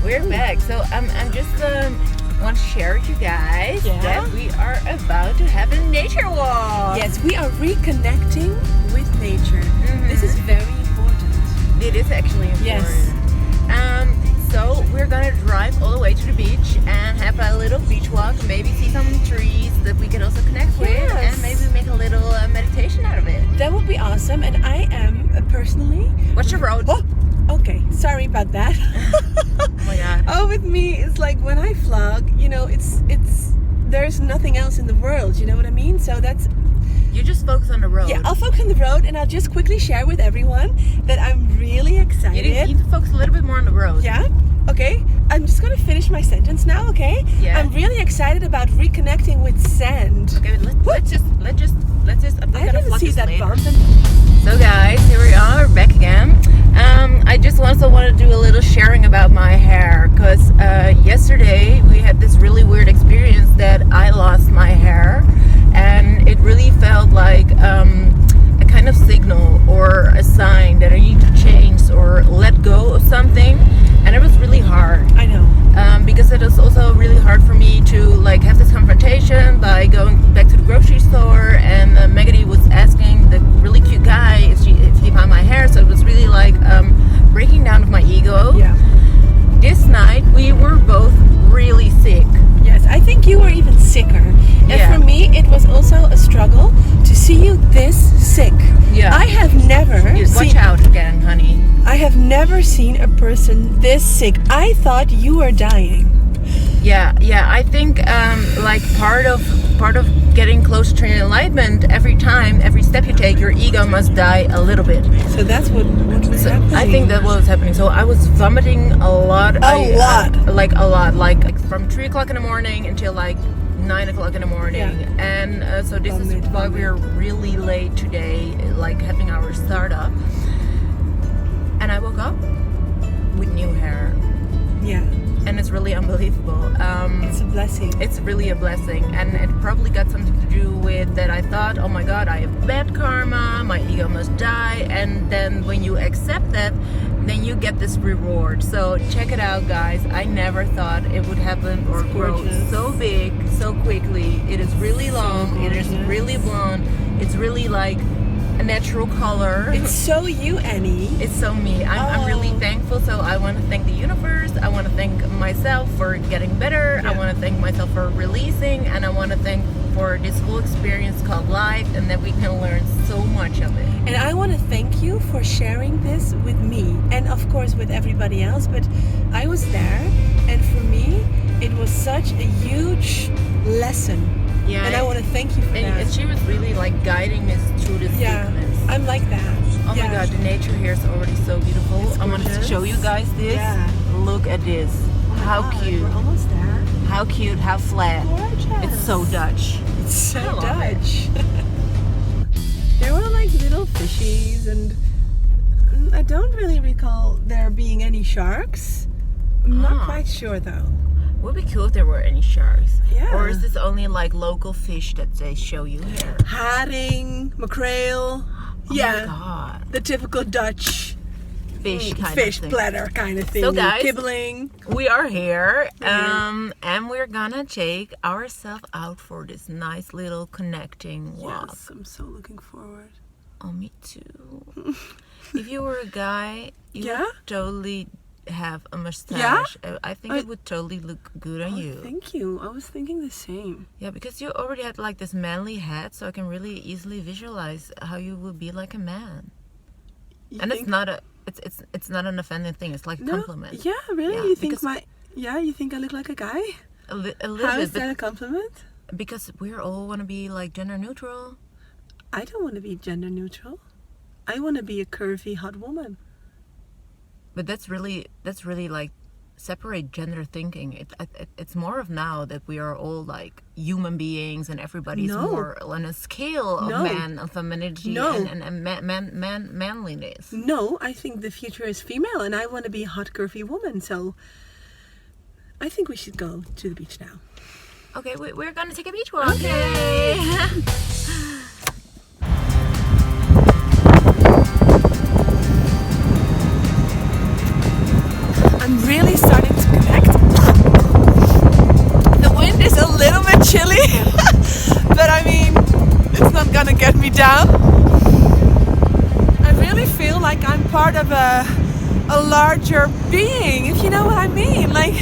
we're back. So I'm just want to share with you guys that we are about to have a nature walk. Yes, we are reconnecting with nature. This is very important. It is actually important. Yes. So we're gonna drive all the way to the beach and have a little beach walk. Maybe see some trees that we can also connect with, and maybe make a little meditation out of it. That would be awesome. And I am personally. What's your road? Oh, okay. Sorry about that. Oh my god. Oh, with me, it's like when I vlog, you know, it's there's nothing else in the world. You know what I mean? So that's. You just focus on the road. Yeah, I'll focus on the road, and I'll just quickly share with everyone that I'm really excited. You need to focus a little bit more on the road. Yeah? Okay. I'm just going to finish my sentence now, okay? Yeah. I'm really excited about reconnecting with sand. Okay, let's just. I'm I gonna didn't see that later. bump. So guys, here we are, we're back again. I just also want to do a little sharing about my hair, because yesterday we had this really weird experience that I lost my hair, and it really felt like a kind of signal or a sign that I need to change or let go of something, and it was really hard. I know. Because it is also really hard for me to like have this confrontation by going back to the grocery store, and Megh was asking the really cute guy if he found my hair, so it was really like breaking down of my ego. Yeah. This night we were both really sick. Yes, I think you were even sicker. And for me, it was also a struggle to see you this sick. Yeah. I have never Watch out again, honey. I have never seen a person this sick. I thought you were dying. Yeah. I think like part of getting close to enlightenment, every step you take, your ego must die a little bit. So that's what was happening. I think that was happening. So I was vomiting a lot. Like a lot. Like from 3 o'clock in the morning until like 9 o'clock in the morning. Yeah. And so this is why we're really late today, like having our startup. And I woke up with new hair. Yeah. And it's really unbelievable. It's a blessing. It's really a blessing, and it probably got something to do with that. I thought, oh my god, I have bad karma, my ego must die, and then when you accept that, then you get this reward. So check it out, guys. I never thought it would happen or grow so big so quickly. It is really long. It is really blonde. It's really like a natural color. It's so you, Annie. It's so me. I'm really thankful. So I want to thank the universe. I want to thank myself for getting better. Yeah. I want to thank myself for releasing, and I want to thank for this whole experience called life, and that we can learn so much of it. And I want to thank you for sharing this with me, and of course with everybody else, but I was there, and for me it was such a huge lesson. Yeah, and I want to thank you for that. And she was really like guiding us through this sickness. I'm like that. Oh my god, the nature here is already so beautiful. I wanted to show you guys this. Yeah. Look at this. How cute. We're almost there. How cute, how flat. Gorgeous. It's so Dutch. It's so I love Dutch. There were like little fishies, and I don't really recall there being any sharks. I'm not quite sure though. Would be cool if there were any sharks. Yeah. Or is this only like local fish that they show you here? Haring, mackerel. Oh my god. The typical Dutch Fish kind fish of thing. platter kind of thing. So guys, Kibbling. we are here, and we're gonna take ourselves out for this nice little connecting walk. Yes, I'm so looking forward. Oh, me too. If you were a guy, you would totally have a mustache. I think it would totally look good on you. Thank you. I was thinking the same. Yeah, because you already had like this manly head, so I can really easily visualize how you would be like a man. And it's not an offending thing. It's like a compliment. Yeah, really? Yeah, you think you think I look like a guy? A little How bit, is that a compliment? because we all want to be like gender neutral. I don't want to be gender neutral. I want to be a curvy hot woman. But that's really like separate gender thinking. It's more of now that we are all like human beings, and everybody's more on a scale of man, of femininity, and manliness. No, I think the future is female, and I want to be a hot curvy woman. So I think we should go to the beach now. Okay, we're gonna take a beach walk. Okay. I'm really starting to part of a larger being, if you know what I mean. Like,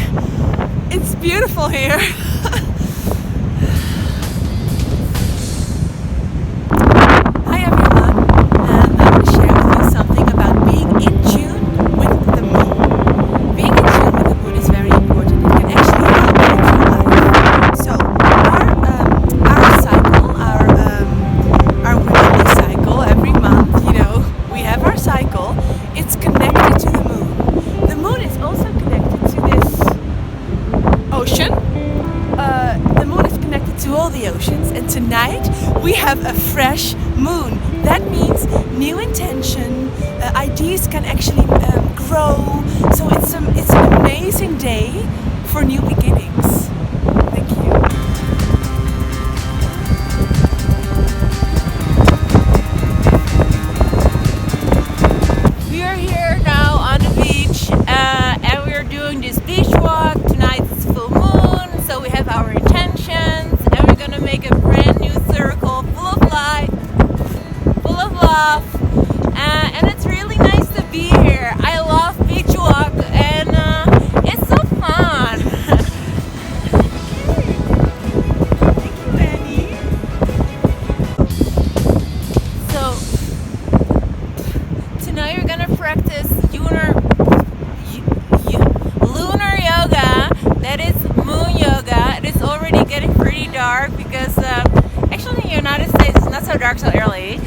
it's beautiful here. Hi everyone, and I'm going to share with you something about being in tune with the moon. Being in tune with the moon is very important. It can actually help you in your life. So our cycle, our weekly cycle, every month, you know, we have our cycle. It's connected to the moon. The moon is also connected to this ocean. The moon is connected to all the oceans, and tonight we have a fresh moon. That means new intention, ideas can actually grow. So it's an amazing day for new beginnings. Thank you. We are here now on the beach, and we are doing this beach walk. Tonight it's full moon, so we have our intentions, and we're gonna make a brand new circle full of light, full of love, and it's really nice to be here. I love beach walk, and it's so fun. Thank you, Annie. So tonight we're gonna practice lunar yoga. That is moon yoga. It is already getting pretty dark because actually in the United States it's not so dark so early.